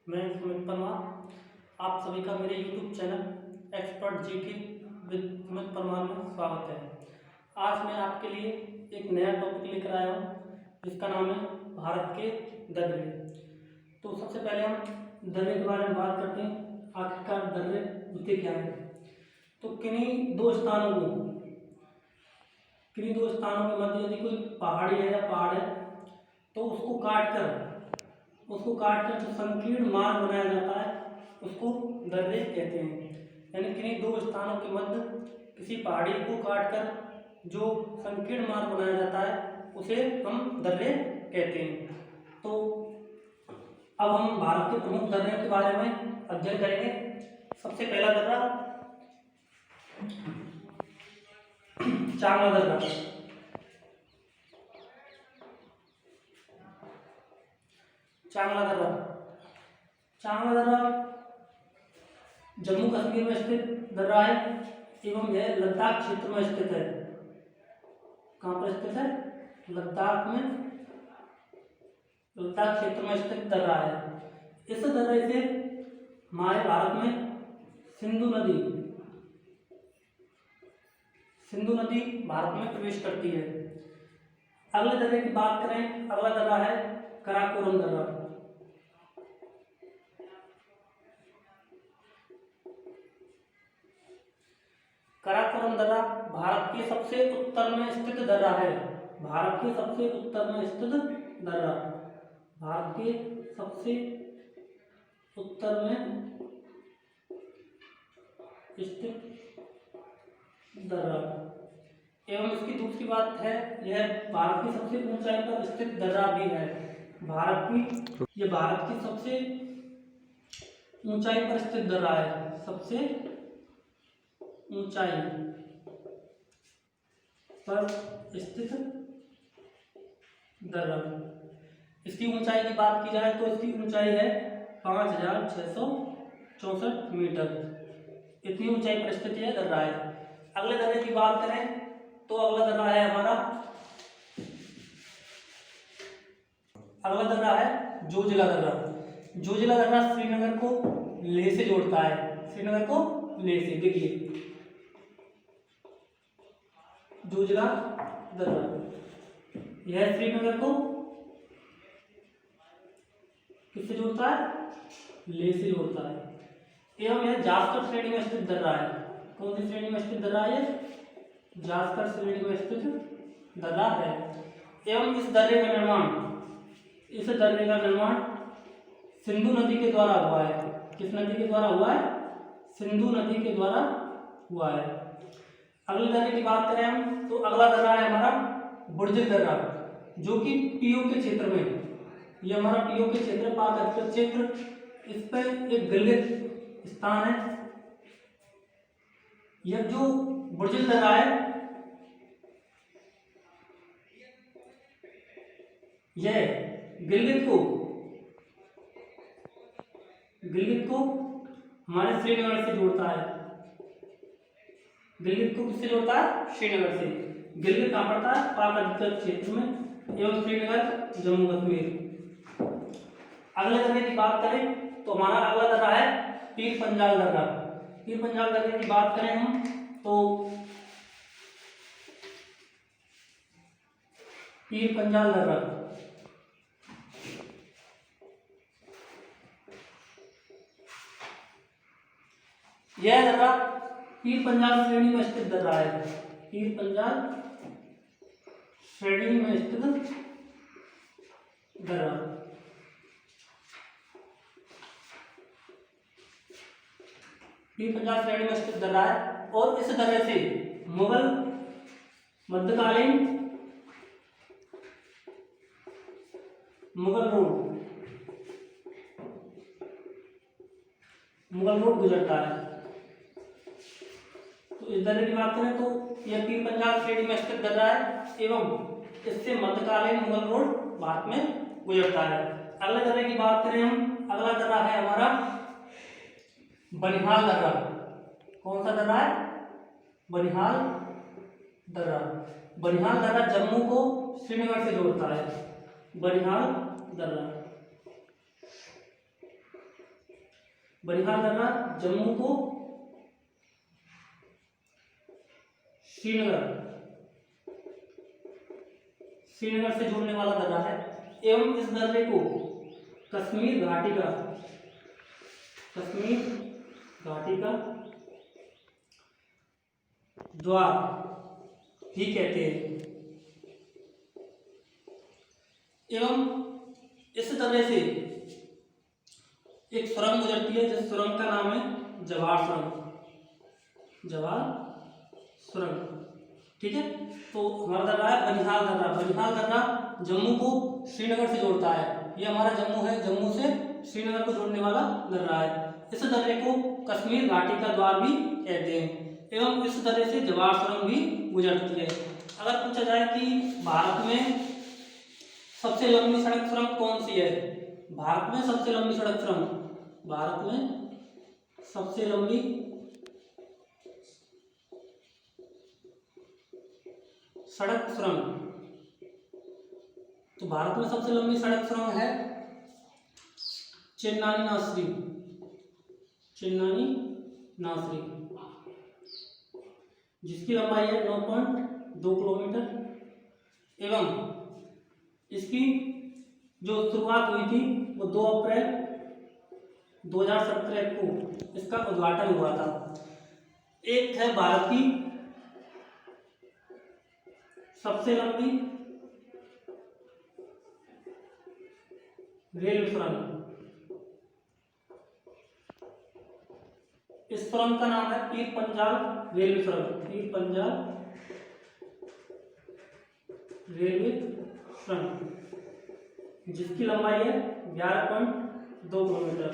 मैं सुमित परमार। आप सभी का मेरे YouTube channel expert GK with Sumit Parmar में स्वागत है। आज मैं आपके लिए एक नया टॉपिक लेकर आया हूँ जिसका नाम है भारत के दर्रे। तो सबसे पहले हम दर्रे के बारे में बात करते हैं। आखिरकार दर्रे होते क्या है। तो किन्हीं दो स्थानों के मध्य यदि कोई पहाड़ी है या पहाड़ है तो उसको काट कर जो संकीर्ण मार्ग बनाया जाता है उसको दर्रे कहते हैं। यानी किन्हीं दो स्थानों के मध्य किसी पहाड़ी को काट कर जो संकीर्ण मार्ग बनाया जाता है उसे हम दर्रे कहते हैं। तो अब हम भारत के प्रमुख दर्रे के बारे में अध्ययन करेंगे। सबसे पहला दर्रा चांगला दर्रा। चांगला दर्रा जम्मू कश्मीर में स्थित दर्रा है एवं यह लद्दाख क्षेत्र में स्थित है। कहाँ पर स्थित है? लद्दाख क्षेत्र में स्थित दर्रा है। इस दर्रे से हमारे भारत में सिंधु नदी भारत में प्रवेश करती है। अगले दर्रे की बात करें, अगला दर्रा है कराकोरम दर्रा। कराकोरम दर्रा भारत के सबसे उत्तर में स्थित दर्रा है। भारत के सबसे उत्तर में स्थित दर्रा एवं इसकी दूसरी बात है, यह भारत की सबसे ऊंचाई पर स्थित दर्रा भी है। भारत की सबसे ऊंचाई पर स्थित दर्रा है। सबसे ऊंचाई पर स्थित दर्रा। इसकी ऊंचाई की बात की जाए तो इसकी ऊंचाई है 5664 मीटर। इतनी ऊंचाई पर स्थित यह दर्रा है। अगले दर्रे की बात करें तो अगला दर्रा है जोजिला दर्रा। जोजिला दर्रा श्रीनगर को लेह से जोड़ता है। देखिए जोजिला दर्रा यह श्रीनगर को किससे जोड़ता है? लेह से जोड़ता है। एवं यह जास्कर श्रेणी में स्थित दर्रा है। कौन सी श्रेणी में स्थित दर्रा है? जास्कर श्रेणी में स्थित दर्रा है। एवं इस दर्रे का निर्माण सिंधु नदी के द्वारा हुआ है। किस नदी के द्वारा हुआ है? सिंधु नदी के द्वारा हुआ है। अगले दर्रे की बात करें हम तो अगला दर्रा है हमारा बुर्जिल दर्रा, जो कि पीओ के क्षेत्र में, यह हमारा पीओ के क्षेत्र पाक अधिकृत क्षेत्र, इस पर एक गिलगित स्थान है। यह जो बुर्जिल दर्रा है यह गिलगित को हमारे श्रीनगर से जोड़ता है। गिलगित को किससे जोड़ता है? श्रीनगर से। गिलगित कहाँ पड़ता है? पाक अधिकृत क्षेत्र में एवं श्रीनगर जम्मू कश्मीर। अगले दर्रे की बात करें तो हमारा अगला दर्रा है पीर पंजाल दर्रा। पीर पंजाल दर्रे की बात करें हम तो पीर पंजाल दर्रा यह दर्रा पीर पंजाल श्रेणी में स्थित दर्रा है। पीर पंजाल श्रेणी में स्थित दर्रा। पीर पंजाल श्रेणी में स्थित दर्रा है और इस दर्रे से मुगल रोड गुजरता है। तो इस दर्रे की बात करें तो यह पीर पंजाल श्रेणी में स्थित दर्रा है एवं इससे मध्यकालीन मुगल रोड भारत में गुजरता है। अगले दर्रे की बात करें हम, अगला दर्रा है हमारा बनिहाल दर्रा। कौन सा दर्रा है? बनिहाल दर्रा जम्मू को श्रीनगर से जोड़ता है। बनिहाल दर्रा बनिहाल दर्रा जम्मू को श्रीनगर से जोड़ने वाला दर्रा है एवं इस दर्रे को कश्मीर घाटी का द्वार भी कहते हैं। एवं इस दर्रे से एक सुरंग गुजरती है जिस सुरंग का नाम है जवार सुरंग। ठीक है, तो हमारा दर्रा है बनिहाल दर्रा जम्मू को श्रीनगर से जोड़ता है। ये हमारा जम्मू है, जम्मू से श्रीनगर को जोड़ने वाला दर्रा है। इस दर्रे को कश्मीर घाटी का द्वार भी कहते हैं एवं इस दर्रे से जवार सुरंग भी गुजरती है। अगर पूछा जाए कि भारत में सबसे लंबी सड़क सुरंग कौन सी है, भारत में सबसे लंबी सड़क सुरंग, तो भारत में सबसे लंबी सड़क सुरंग है चेन्नई नासरी, जिसकी लंबाई है 9.2 किलोमीटर एवं इसकी जो शुरुआत हुई थी वो 2 अप्रैल 2017 को इसका उद्घाटन हुआ था। एक है भारत की सबसे लंबी रेलवे सुरंग, इस सुरंग का नाम है पीर पंजाल रेलवे सुरंग, जिसकी लंबाई है 11.2 किलोमीटर।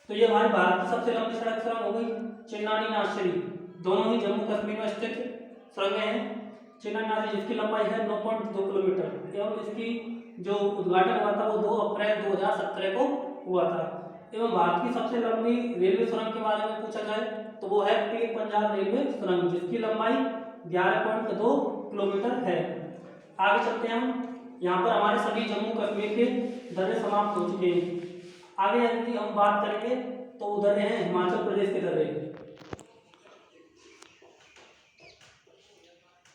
तो ये हमारे भारत की सबसे लंबी सड़क सुरंग हो गई चेन्नई नासरी। दोनों ही जम्मू कश्मीर में स्थित सुरंगें हैं। चेन्नई नासरी जिसकी लंबाई है 9.2 किलोमीटर एवं इसकी जो उद्घाटन हुआ था वो 2 अप्रैल 2017 को हुआ था। एवं भारत की सबसे लंबी रेलवे सुरंग के बारे में पूछा जाए तो वो है पीर पंजाल रेलवे सुरंग, जिसकी लंबाई 11.2 किलोमीटर है। आगे चलते हैं हम। यहाँ पर हमारे सभी जम्मू कश्मीर के दर्रे समाप्त हो चुके हैं। आगे यदि हम बात करेंगे तो उधर हैं हिमाचल प्रदेश के दर्रे।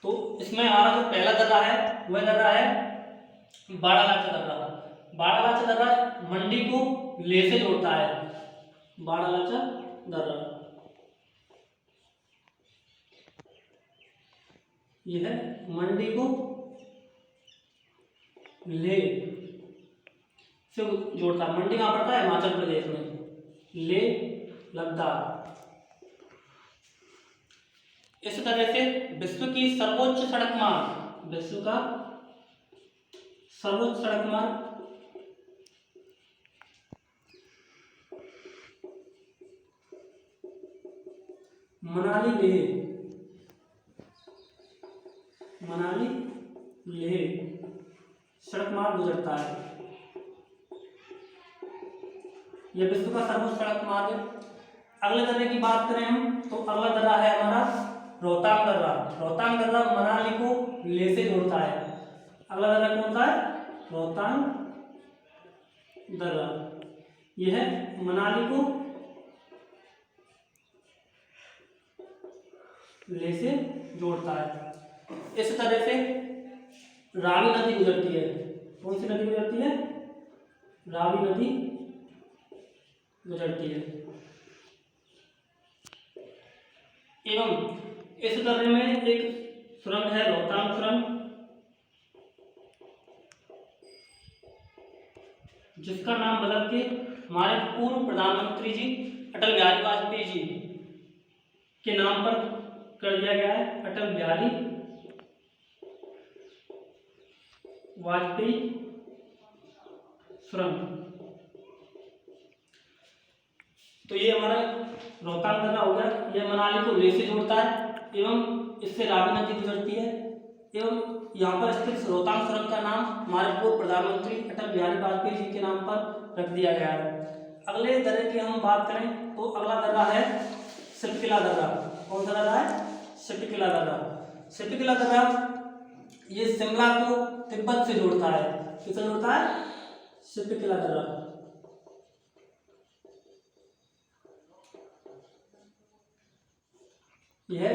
तो इसमें हमारा जो पहला दर्रा है वह दर्रा है बाड़ालाचा दर्रा मंडी को लेह से जोड़ता है। बाड़ालाचा दर्रा यह है मंडी को लेह से जोड़ता है। मंडी कहाँ पड़ता है? हिमाचल प्रदेश में। लेह लद्दाख। इस तरह से विश्व की सर्वोच्च सड़क मार्ग, विश्व का सर्वोच्च सड़क मार्ग मनाली लेह सड़क मार्ग गुजरता है। यह विश्व का सर्वोच्च सड़क मार्ग है। अगले दर्रे की बात करें हम तो अगला दर्रा है हमारा रोहतांग दर्रा मनाली को लेह से जोड़ता है। अगला दर्रा कौन सा है? रोहतांग दर्रा। यह मनाली को लेह से जोड़ता है। इस तरह से रावी नदी गुजरती है। कौन सी नदी गुजरती है? रावी नदी गुजरती है। एवं इस दर्रे में एक सुरंग है रोहतांग सुरंग, जिसका नाम बदल के हमारे पूर्व प्रधानमंत्री जी अटल बिहारी वाजपेयी जी के नाम पर कर दिया गया है। अटल बिहारी वाजपेयी सुरंग। तो ये हमारा रोहतांग दर्रा हो गया। यह मनाली को लेह से जोड़ता है एवं इससे रावी नदी गुजरती है। एवं यहाँ पर स्थित रोहतांग सुरंग का नाम हमारे पूर्व प्रधानमंत्री अटल बिहारी वाजपेयी जी के नाम पर रख दिया गया है। अगले दर्रे की हम बात करें तो अगला दर्रा है सिपकिला दर्रा। कौन सा दर्रा है? सिपकिला दर्रा ये शिमला को तिब्बत से जोड़ता है। किससे जोड़ता है? सिपकिला दर्रा यह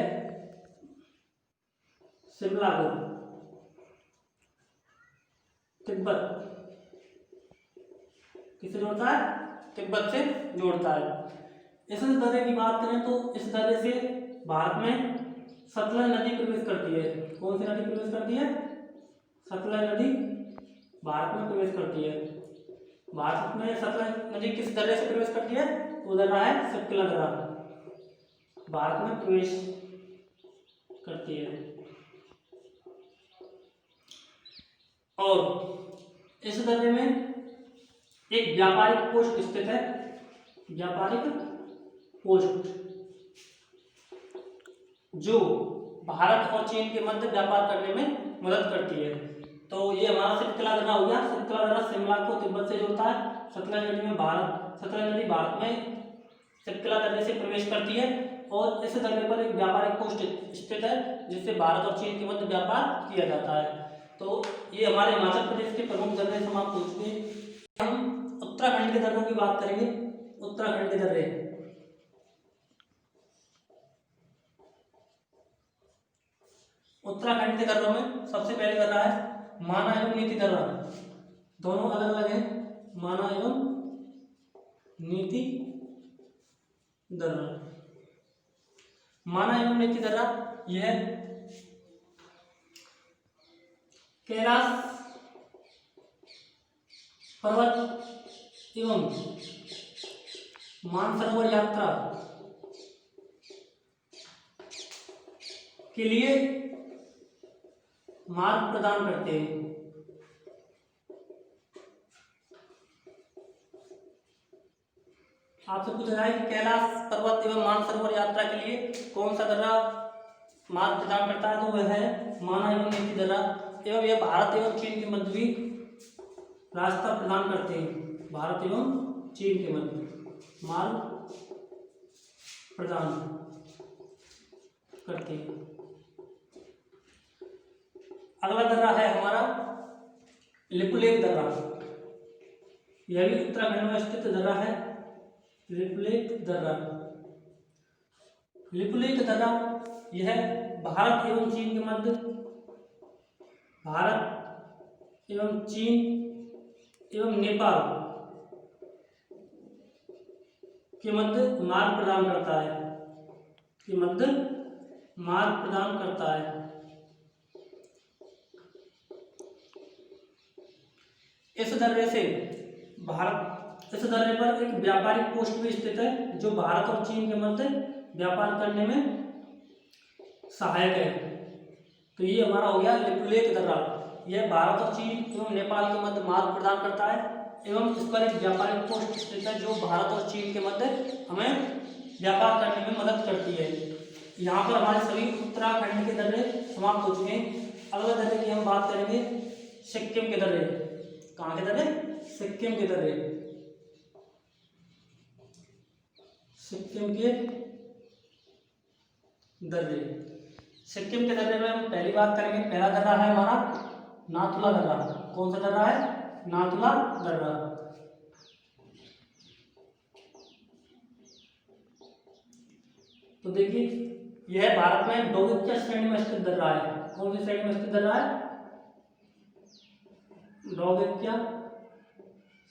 शिमला को तिब्बत किससे जोड़ता है? तिब्बत से जोड़ता है। इस दर्रे की बात करें तो इस दर्रे से भारत में सतलज नदी प्रवेश करती है। कौन सी नदी प्रवेश करती है? सतलज नदी भारत में प्रवेश करती है। भारत में सतलज नदी किस दर्रे से प्रवेश करती है? वो दर्रा है शिप्किला दर्रा, भारत में प्रवेश करती है। और इस दर्रे में एक व्यापारिक पोस्ट स्थित है। व्यापारिक पोस्ट जो भारत और चीन के मध्य व्यापार करने में मदद करती है। तो ये हमारा शिप्किला दर्रा हो गया। शिप्किला दर्रा शिमला को तिब्बत से जोड़ता है। सतलज नदी भारत में शिप्किला दर्रे से प्रवेश करती है और इस दर्रे पर एक व्यापारिक पोस्ट स्थित है जिससे भारत और चीन के मध्य व्यापार किया जाता है। तो ये हमारे हिमाचल प्रदेश के प्रमुख दर्रे समाप्त हो चुके हैं। हम उत्तराखंड के दर्रों की बात करेंगे। उत्तराखंड के दर्रे, उत्तराखंड के दर्रों में सबसे पहले दर्रा है माना एवं नीति दर्रा। दोनों अलग अलग हैं, माना एवं नीति दर्रा। माना एवं नीति दर्रा यह कैलाश पर्वत एवं मानसरोवर यात्रा के लिए मार्ग प्रदान करते हैं। आपसे पूछा जाए कि कैलाश पर्वत एवं मानसरोवर यात्रा के लिए कौन सा दर्रा मार्ग प्रदान करता है, तो वह है माना एवं नीति दर्रा। एवं यह भारत एवं चीन के मध्य भी रास्ता प्रदान करते हैं। भारत एवं चीन के मध्य मार्ग प्रदान करते हैं। अगला दर्रा है हमारा लिपुलेख दर्रा। यह भी उत्तराखंड में स्थित दर्रा है। लिपुलेख दर्रा, लिपुलेख दर्रा यह भारत एवं चीन के मध्य, भारत एवं चीन एवं नेपाल के मध्य मार्ग प्रदान करता है, के मध्य मार्ग प्रदान करता है। इस दर्रे से इस दर्रे पर एक व्यापारिक पोस्ट भी स्थित है जो भारत और चीन के मध्य व्यापार करने में सहायक है। तो ये हमारा हो गया लिपुलेख दर्रा। यह भारत और चीन एवं नेपाल के मध्य मार्ग प्रदान करता है एवं इस पर एक व्यापारिक पोस्ट स्थित है जो भारत और चीन के मध्य हमें व्यापार करने में मदद करती है। यहाँ पर हमारे सभी उत्तराखंड के दर्रे समाप्त हो चुके हैं। अगले दर्रे की हम बात करेंगे सिक्किम के दर्रे। कहाँ के दर्रे? सिक्किम के दर्रे। सिक्किम के दर्रे, सिक्किम के दर्रे में हम पहली बात करेंगे। पहला दर्रा है हमारा नाथुला दर्रा। कौन सा दर्रा है? नाथुला दर्रा। तो देखिए यह भारत में डोंगित्या श्रेणी में स्थित दर्रा है। कौन सी श्रेणी में स्थित दर्रा है? डोंगित्या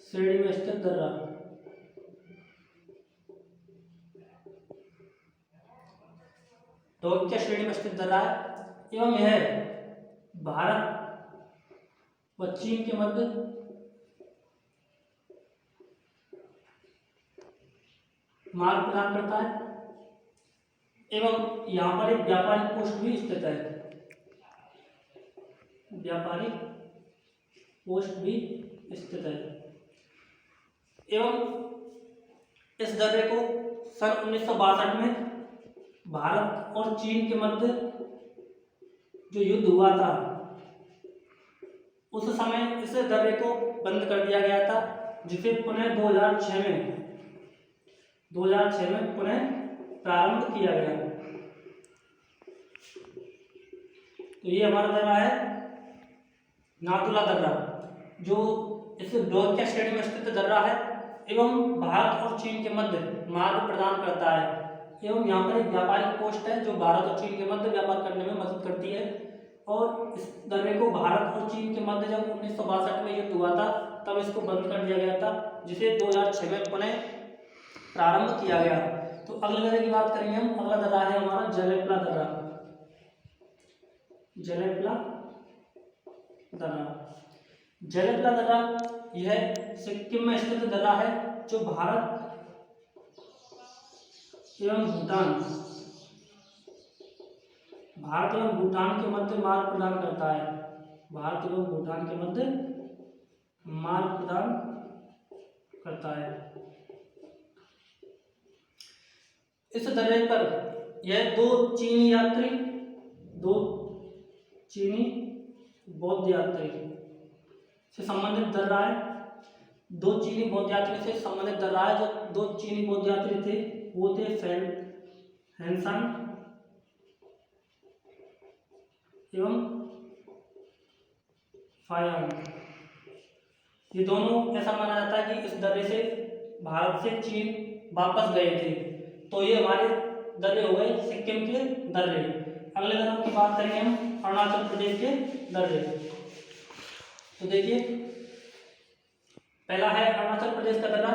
श्रेणी में स्थित दर्रा। डोंगित्या श्रेणी में स्थित दर्रा है एवं यह भारत व चीन के मध्य मार्ग प्रदान करता है एवं यहाँ पर एक व्यापारिक पोस्ट भी स्थित है। व्यापारिक पोस्ट भी स्थित है एवं इस दर्रे को सन 1962 में भारत और चीन के मध्य जो युद्ध हुआ था उस समय इस दर्रे को बंद कर दिया गया था, जिसे पुनः 2006 में पुनः प्रारंभ किया गया। तो ये हमारा दर्रा है नाथुला दर्रा जो इस डोंगित्या श्रेणी में स्थित दर्रा है एवं भारत और चीन के मध्य मार्ग प्रदान करता है एवं यहाँ पर एक व्यापारिक पोस्ट है जो भारत और चीन के मध्य व्यापार करने में मदद करती है। और इस दर्रे को भारत और चीन के मध्य जब 1962 में युद्ध हुआ था तब इसको बंद कर दिया गया था, जिसे 2006 में पुनः प्रारंभ किया गया। तो अगले दर्रे की बात करेंगे हम। अगला दर्रा है हमारा जलेपला दर्रा। जलेपला दर्रा, जलेपला दर्रा यह सिक्किम में स्थित दर्रा है जो भारत एवं भूटान के मध्य मार्ग प्रदान करता है। भारत एवं भूटान के मध्य मार्ग प्रदान करता है। इस दर्रे पर यह दो चीनी बौद्ध यात्री से संबंधित दर्रा है। दो चीनी बौद्ध यात्री से संबंधित दर्रा है। जो दो चीनी बौद्ध यात्री थे वो थे हेनसांग एवं फायांग। ये दोनों ऐसा माना जाता है कि इस दर्रे से भारत से चीन वापस गए थे। तो ये हमारे दर्रे हो गए सिक्किम के दर्रे। अगले दर्रों की बात करेंगे हम अरुणाचल प्रदेश के दर्रे। तो देखिए पहला है अरुणाचल प्रदेश का दर्रा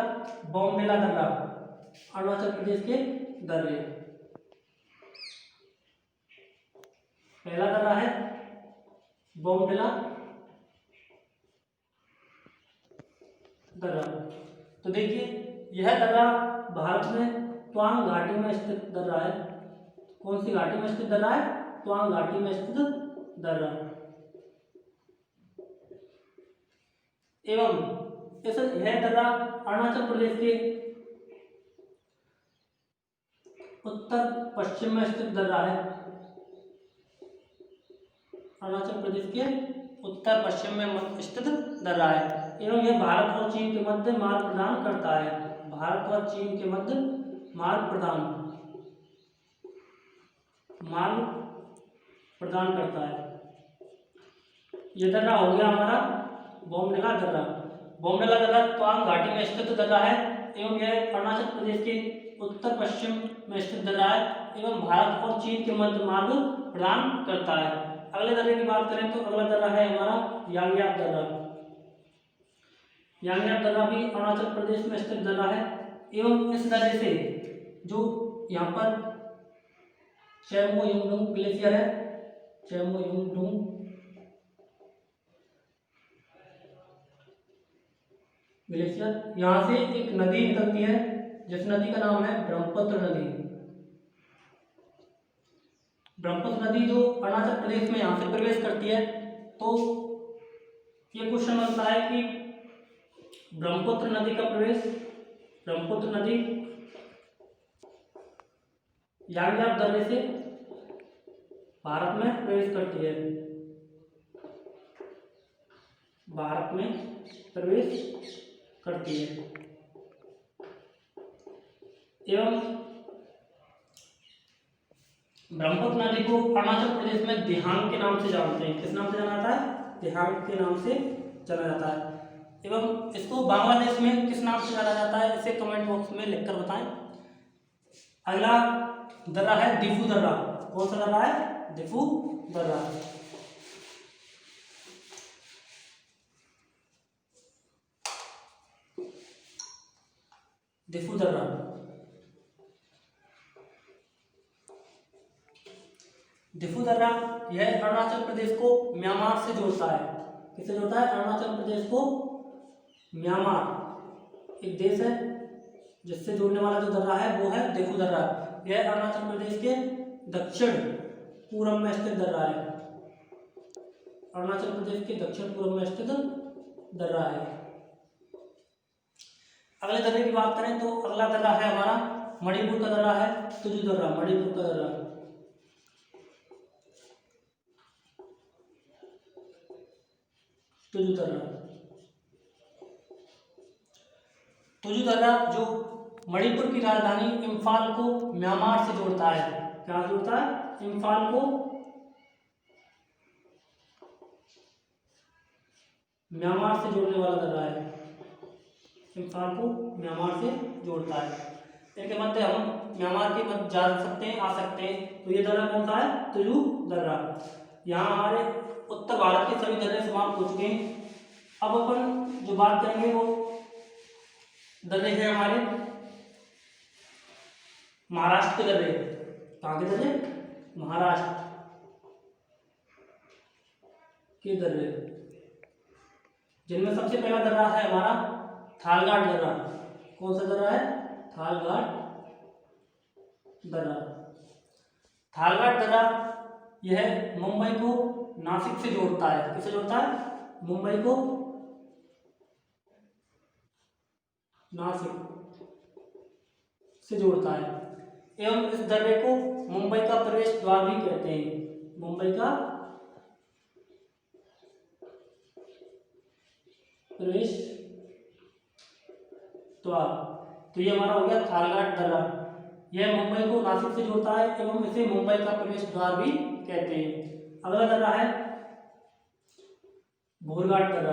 बॉमडिला दर्रा। अरुणाचल प्रदेश के दर्रे, पहला दर्रा है बॉमडिला दर्रा। तो देखिए यह दर्रा भारत में त्वांग घाटी में स्थित दर्रा है। कौन सी घाटी में स्थित दर्रा है? त्वांग घाटी में स्थित दर्रा। एवं यह दर्रा अरुणाचल प्रदेश के उत्तर पश्चिम में स्थित दर्रा है। अरुणाचल प्रदेश के उत्तर पश्चिम में स्थित दर्रा है। एवं यह भारत और चीन के मध्य मार्ग प्रदान करता है। भारत और चीन के मध्य मार्ग प्रदान करता है। यह दर्रा हो गया हमारा बॉमडिला दर्रा। बॉमडिला दर्रा त्वांग घाटी में स्थित दर्रा है एवं यह अरुणाचल प्रदेश के उत्तर पश्चिम में स्थित दर्रा है एवं भारत और चीन के मध्य मार्ग प्रदान करता है। अगले दर्रे की बात करें तो अगला दर्रा है हमारा यांग्याप दर्रा। यांग्याप दर्रा भी अरुणाचल प्रदेश में स्थित दर्रा है एवं इस दर्रे से जो यहाँ पर चेमोयुंगडुंग ग्लेशियर है, चेमोयुंगडुंग ग्लेशियर, यहाँ से एक नदी निकलती है जिस नदी का नाम है ब्रह्मपुत्र नदी। ब्रह्मपुत्र नदी जो अरुणाचल प्रदेश में यहाँ से प्रवेश करती है। तो ये क्वेश्चन बनता है कि ब्रह्मपुत्र नदी का प्रवेश, ब्रह्मपुत्र नदी यांग्याप दर्रे से भारत में प्रवेश करती है। भारत में प्रवेश करती है एवं ब्रह्मपुत्र नदी को अरुणाचल प्रदेश में दिहांग के नाम से जानते हैं। किस नाम से जाना जाता है? दिहांग के नाम से जाना जाता है। एवं इसको बांग्लादेश में किस नाम से जाना जाता है इसे कमेंट बॉक्स में लिखकर बताएं। अगला दर्रा है दिफू दर्रा। कौन सा दर्रा है? दिफू दर्रा। दिफू दर्रा, दिफू दर्रा यह अरुणाचल प्रदेश को म्यांमार से जोड़ता है। किससे जोड़ता है? अरुणाचल प्रदेश को म्यांमार एक देश है जिससे जोड़ने वाला जो दर्रा है वो है दिफू दर्रा। यह अरुणाचल प्रदेश के दक्षिण पूर्व में स्थित दर्रा है। अरुणाचल प्रदेश के दक्षिण पूर्व में स्थित दर्रा है। अगले दर्रे की बात करें तो अगला दर्रा है हमारा मणिपुर का दर्रा है तुजु दर्रा। मणिपुर का दर्रा, तुजु दर्रा। तुजु दर्रा जो मणिपुर की राजधानी इम्फाल को म्यांमार से जोड़ता है। क्या जोड़ता है? इम्फाल को म्यांमार से जोड़ने वाला दर्रा है। इम्फाल को म्यांमार से जोड़ता है इनके मध्य हम म्यांमार के मध्य जा सकते हैं, आ सकते हैं। तो ये दर्रा कौन सा है? तुजू दर्रा। यहाँ हमारे उत्तर भारत के सभी दर्रे समाप्त हो चुके हैं। अब अपन जो बात करेंगे वो दर्रे हैं हमारे महाराष्ट्र के दर्रे। कहाँ के दर्रे? महाराष्ट्र के दर्रे, जिनमें सबसे पहला दर्रा है हमारा थालघाट दर्रा। कौन सा दर्रा है? थालघाट दर्रा। थालघाट दर्रा यह मुंबई को नासिक से जोड़ता है। किसे जोड़ता है? मुंबई को नासिक से जोड़ता है एवं इस दर्रे को मुंबई का प्रवेश द्वार भी कहते हैं। मुंबई का प्रवेश द्वार। तो ये हमारा हो गया थालघाट दर्रा। यह मुंबई को नासिक से जोड़ता है एवं इसे मुंबई का प्रवेश द्वार भी कहते हैं। अगला दर्रा है भोरघाट दर्रा।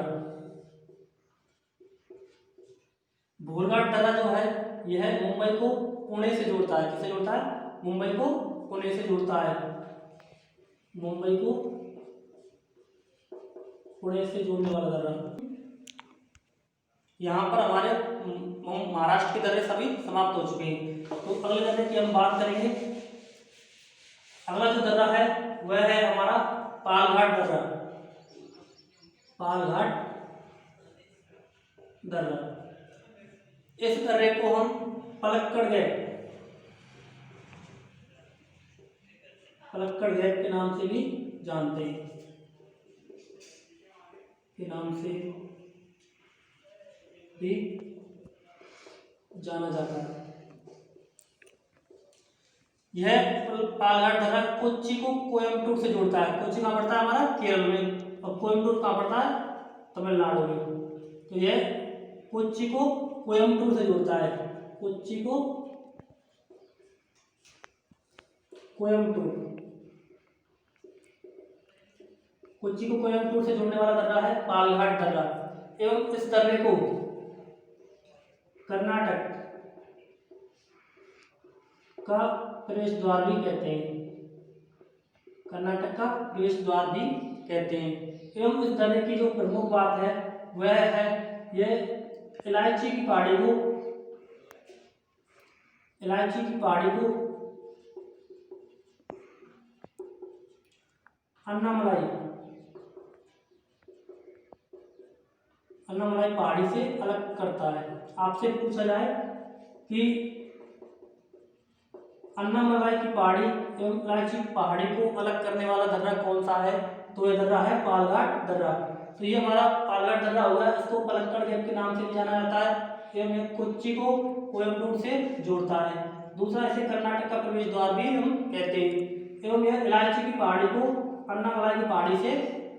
भोरघाट दर्रा जो है यह मुंबई को पुणे से जोड़ता है। किसे जोड़ता है? मुंबई को पुणे से जोड़ता है। मुंबई को पुणे से जोड़ने वाला दर्रा। यहाँ पर हमारे महाराष्ट्र के दर्रे सभी समाप्त हो चुके हैं। तो अगले दर्रे की हम बात करेंगे। अगला जो दर्रा है वह है हमारा पालघाट दर्रा। पालघाट दर्रा। इस दर्रे को हम पलक्कड़ गैप के नाम से भी जानते हैं, के नाम से भी जाना जाता है। यह पालघाट दर्रा कोच्चि को कोयम्बटूर से जोड़ता है। कोच्चि कहाँ पड़ता है? हमारा केरल में। और कोयम्बटूर कहाँ पड़ता है? तमिलनाडु में। तो यह कोच्चि को कोयम्बटूर से जोड़ता है। कोच्चि को कोयम्बटूर से जोड़ने वाला दर्रा है पालघाट दर्रा एवं इस दर्रे को कर्नाटक का प्रवेश द्वार भी कहते हैं। कर्नाटक का प्रवेश द्वार भी कहते हैं। एवं इस दर्रे की जो प्रमुख बात है वह है यह इलायची की पहाड़ी को अन्नामलाई पहाड़ी से अलग करता है। आपसे पूछा जाए कि अन्नामलाई की पहाड़ी एवं इलायची की पहाड़ी को अलग करने वाला दर्रा कौन सा है? तो यह दर्रा है पालघाट दर्रा। तो ये हमारा पालघाट दर्रा हुआ। इसको पलक्कड़ गैप के नाम से भी जाना जाता है एवं यह कोच्चि को कोयम्बटूर से जोड़ता है। दूसरा, इसे कर्नाटक का प्रवेश द्वार भी हम कहते हैं एवं यह इलायची की पहाड़ी को अन्नामलाई की पहाड़ी से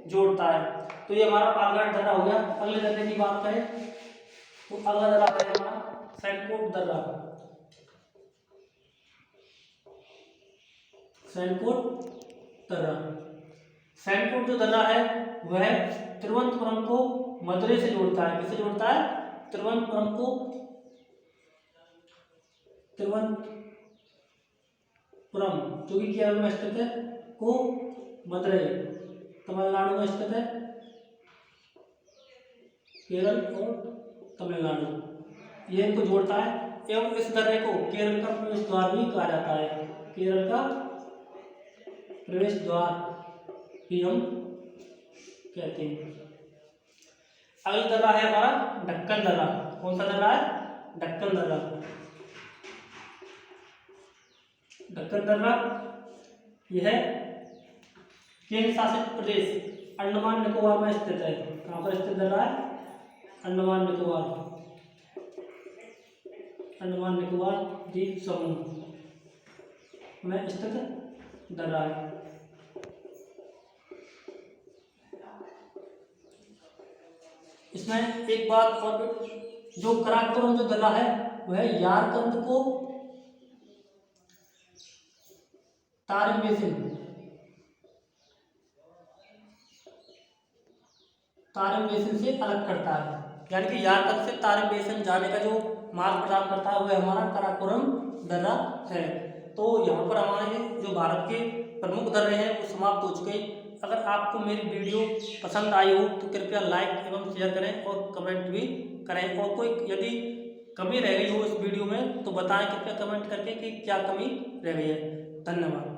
जोड़ता है। तो ये हमारा पालघाट दर्रा हो गया। अगले दर्रे की बात करें तो अगला दर्रा है हमारा सैनकोट दर्रा। सैनकोट जो दर्रा है वह तिरुवनंतपुरम को मदुरै से जोड़ता है। किसे जोड़ता है? तिरुवनंतपुरम को जो कि केरल में स्थित है, को मदुरै तमिलनाडु में स्थित है। केरल और तमिलनाडु ये इनको जोड़ता है एवं इस दर्रे को केरल का प्रवेश द्वार भी कहा जाता है। केरल का प्रवेश द्वार भी हम कहते हैं। अगला दर्रा है हमारा ढक्कन दर्रा। कौन सा दर्रा है? ढक्कन दर्रा। ढक्कन दर्रा यह केंद्र शासित प्रदेश अंडमान निकोबार में स्थित है। कहाँ पर स्थित दर्रा है? अंडमान निकोबार द्वीप समूह में स्थित दर्रा है। इसमें एक बात और, जो काराकोरम जो दर्रा है वह झारखंड को तारिम बेसिन से अलग करता है। यानी कि झारखंड से तारिम बेसिन जाने का जो मार्ग प्रदान करता है वह हमारा काराकोरम दर्रा है। तो यहाँ पर हमारे जो भारत के प्रमुख दर्रे हैं वो समाप्त हो चुके हैं। अगर आपको मेरी वीडियो पसंद आई हो तो कृपया लाइक एवं शेयर करें और कमेंट भी करें, और कोई यदि कमी रह गई हो इस वीडियो में तो बताएं कृपया कमेंट करके कि क्या कमी रह गई है। धन्यवाद।